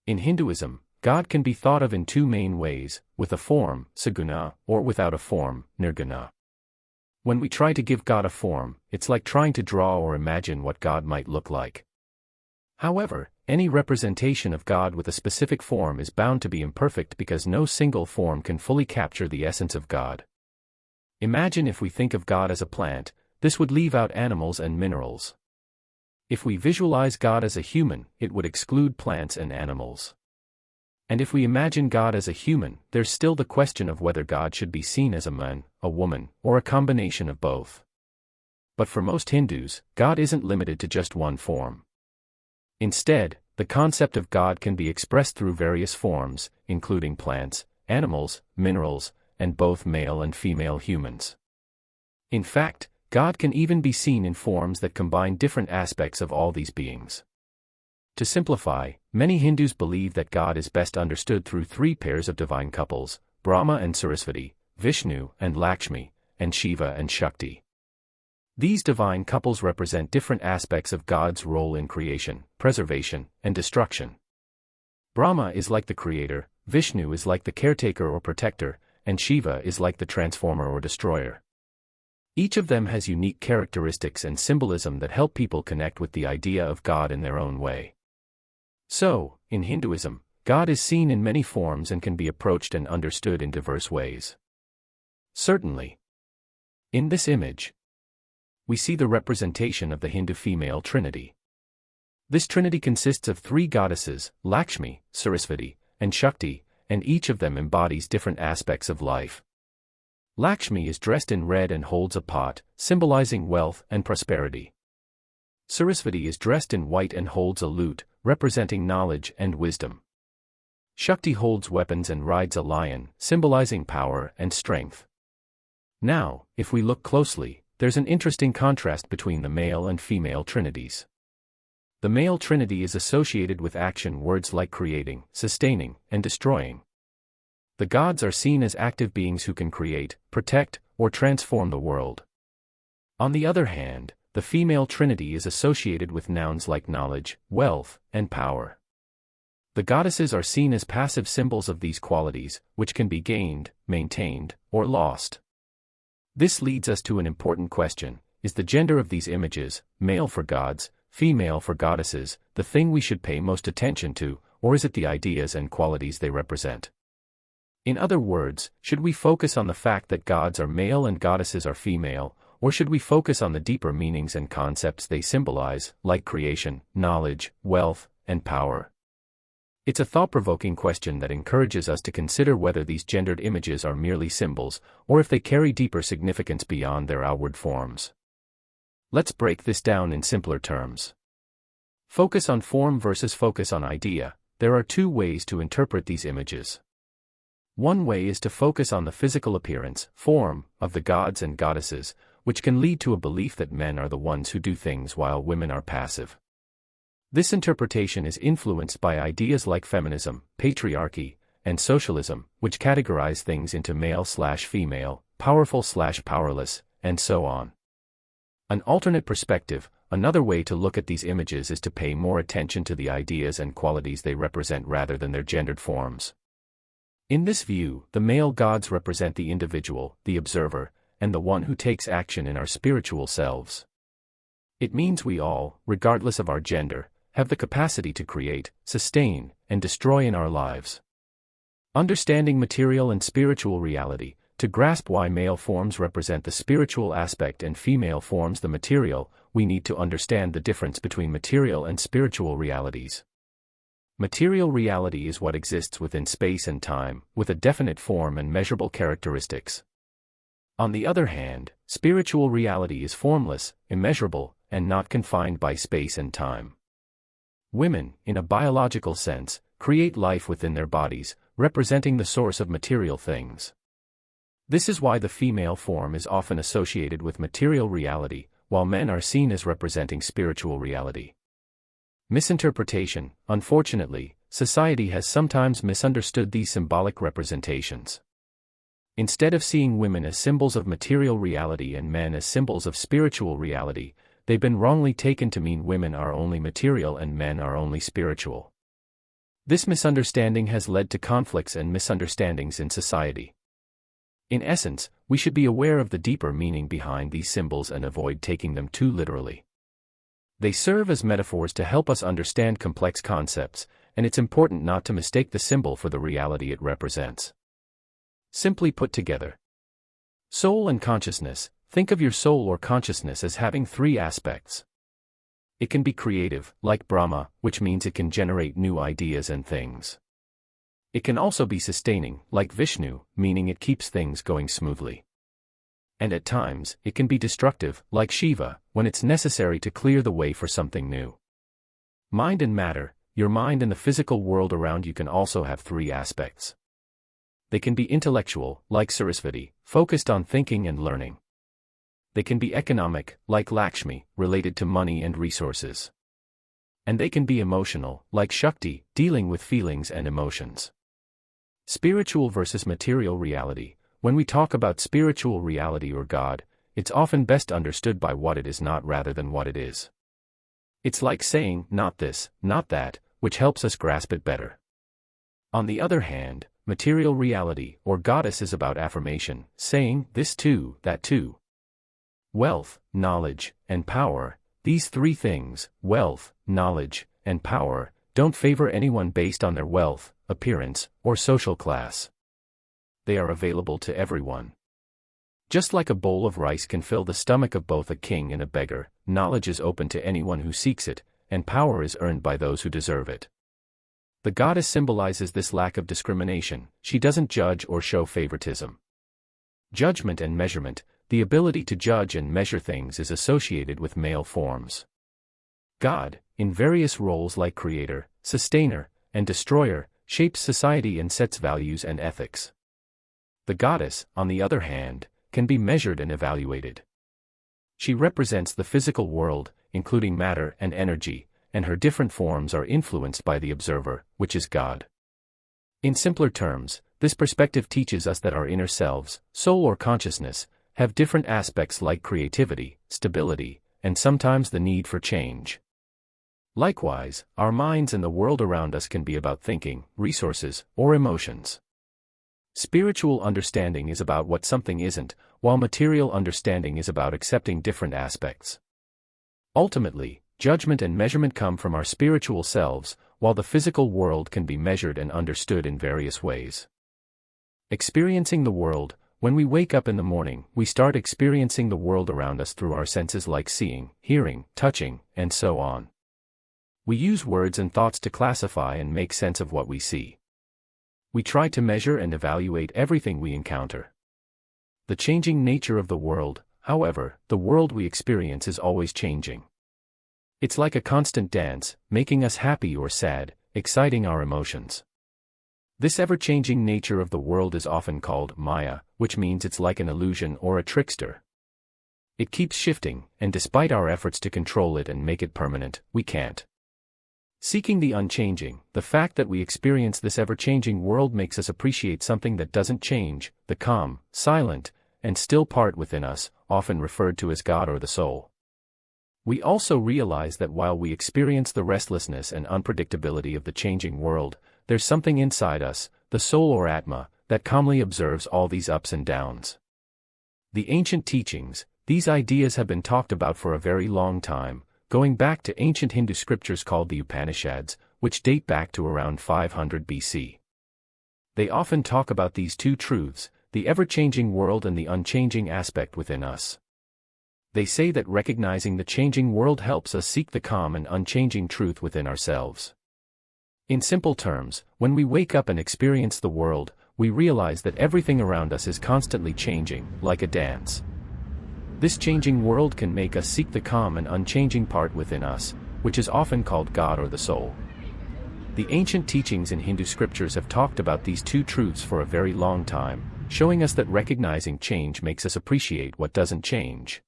In Hinduism, God can be thought of in two main ways, with a form, saguna, or without a form, nirguna. When we try to give God a form, it's like trying to draw or imagine what God might look like. However, any representation of God with a specific form is bound to be imperfect because no single form can fully capture the essence of God. Imagine if we think of God as a plant, this would leave out animals and minerals. If we visualize God as a human, it would exclude plants and animals. And if we imagine God as a human, there's still the question of whether God should be seen as a man, a woman, or a combination of both. But for most Hindus, God isn't limited to just one form. Instead, the concept of God can be expressed through various forms, including plants, animals, minerals, and both male and female humans. In fact, God can even be seen in forms that combine different aspects of all these beings. To simplify, many Hindus believe that God is best understood through three pairs of divine couples, Brahma and Saraswati, Vishnu and Lakshmi, and Shiva and Shakti. These divine couples represent different aspects of God's role in creation, preservation, and destruction. Brahma is like the creator, Vishnu is like the caretaker or protector, and Shiva is like the transformer or destroyer. Each of them has unique characteristics and symbolism that help people connect with the idea of God in their own way. So, in Hinduism, God is seen in many forms and can be approached and understood in diverse ways. Certainly. In this image, we see the representation of the Hindu female Trinity. This Trinity consists of three goddesses, Lakshmi, Saraswati, and Shakti, and each of them embodies different aspects of life. Lakshmi is dressed in red and holds a pot, symbolizing wealth and prosperity. Saraswati is dressed in white and holds a lute, representing knowledge and wisdom. Shakti holds weapons and rides a lion, symbolizing power and strength. Now, if we look closely, there's an interesting contrast between the male and female trinities. The male trinity is associated with action words like creating, sustaining, and destroying. The gods are seen as active beings who can create, protect, or transform the world. On the other hand, the female trinity is associated with nouns like knowledge, wealth, and power. The goddesses are seen as passive symbols of these qualities, which can be gained, maintained, or lost. This leads us to an important question: is the gender of these images, male for gods, female for goddesses, the thing we should pay most attention to, or is it the ideas and qualities they represent? In other words, should we focus on the fact that gods are male and goddesses are female, or should we focus on the deeper meanings and concepts they symbolize, like creation, knowledge, wealth, and power? It's a thought-provoking question that encourages us to consider whether these gendered images are merely symbols, or if they carry deeper significance beyond their outward forms. Let's break this down in simpler terms. Focus on form versus focus on idea. There are two ways to interpret these images. One way is to focus on the physical appearance, form, of the gods and goddesses, which can lead to a belief that men are the ones who do things while women are passive. This interpretation is influenced by ideas like feminism, patriarchy, and socialism, which categorize things into male/female, powerful/powerless, and so on. An alternate perspective, another way to look at these images is to pay more attention to the ideas and qualities they represent rather than their gendered forms. In this view, the male gods represent the individual, the observer, and the one who takes action in our spiritual selves. It means we all, regardless of our gender, have the capacity to create, sustain, and destroy in our lives. Understanding material and spiritual reality, to grasp why male forms represent the spiritual aspect and female forms the material, we need to understand the difference between material and spiritual realities. Material reality is what exists within space and time, with a definite form and measurable characteristics. On the other hand, spiritual reality is formless, immeasurable, and not confined by space and time. Women, in a biological sense, create life within their bodies, representing the source of material things. This is why the female form is often associated with material reality, while men are seen as representing spiritual reality. Misinterpretation. Unfortunately, society has sometimes misunderstood these symbolic representations. Instead of seeing women as symbols of material reality and men as symbols of spiritual reality, they've been wrongly taken to mean women are only material and men are only spiritual. This misunderstanding has led to conflicts and misunderstandings in society. In essence, we should be aware of the deeper meaning behind these symbols and avoid taking them too literally. They serve as metaphors to help us understand complex concepts, and it's important not to mistake the symbol for the reality it represents. Simply put together, soul and consciousness. Think of your soul or consciousness as having three aspects. It can be creative, like Brahma, which means it can generate new ideas and things. It can also be sustaining, like Vishnu, meaning it keeps things going smoothly. And at times, it can be destructive, like Shiva, when it's necessary to clear the way for something new. Mind and matter. Your mind and the physical world around you can also have three aspects. They can be intellectual, like Sarasvati, focused on thinking and learning. They can be economic, like Lakshmi, related to money and resources. And they can be emotional, like Shakti, dealing with feelings and emotions. Spiritual versus material reality. When we talk about spiritual reality or God, it's often best understood by what it is not rather than what it is. It's like saying, not this, not that, which helps us grasp it better. On the other hand, material reality or goddess is about affirmation, saying, this too, that too. Wealth, knowledge, and power. These three things, wealth, knowledge, and power, don't favor anyone based on their wealth, appearance, or social class. They are available to everyone. Just like a bowl of rice can fill the stomach of both a king and a beggar, knowledge is open to anyone who seeks it, and power is earned by those who deserve it. The goddess symbolizes this lack of discrimination. She doesn't judge or show favoritism. Judgment and measurement. The ability to judge and measure things is associated with male forms. God, in various roles like creator, sustainer, and destroyer, shapes society and sets values and ethics. The goddess, on the other hand, can be measured and evaluated. She represents the physical world, including matter and energy, and her different forms are influenced by the observer, which is God. In simpler terms, this perspective teaches us that our inner selves, soul or consciousness, have different aspects like creativity, stability, and sometimes the need for change. Likewise, our minds and the world around us can be about thinking, resources, or emotions. Spiritual understanding is about what something isn't, while material understanding is about accepting different aspects. Ultimately, judgment and measurement come from our spiritual selves, while the physical world can be measured and understood in various ways. Experiencing the world. When we wake up in the morning, we start experiencing the world around us through our senses like seeing, hearing, touching, and so on. We use words and thoughts to classify and make sense of what we see. We try to measure and evaluate everything we encounter. The changing nature of the world, however, the world we experience is always changing. It's like a constant dance, making us happy or sad, exciting our emotions. This ever-changing nature of the world is often called Maya, which means it's like an illusion or a trickster. It keeps shifting, and despite our efforts to control it and make it permanent, we can't. Seeking the unchanging, the fact that we experience this ever-changing world makes us appreciate something that doesn't change, the calm, silent, and still part within us, often referred to as God or the soul. We also realize that while we experience the restlessness and unpredictability of the changing world, there's something inside us, the soul or Atma, that calmly observes all these ups and downs. The ancient teachings, these ideas have been talked about for a very long time, going back to ancient Hindu scriptures called the Upanishads, which date back to around 500 BC. They often talk about these two truths, the ever-changing world and the unchanging aspect within us. They say that recognizing the changing world helps us seek the calm and unchanging truth within ourselves. In simple terms, when we wake up and experience the world, we realize that everything around us is constantly changing, like a dance. This changing world can make us seek the calm and unchanging part within us, which is often called God or the soul. The ancient teachings in Hindu scriptures have talked about these two truths for a very long time, showing us that recognizing change makes us appreciate what doesn't change.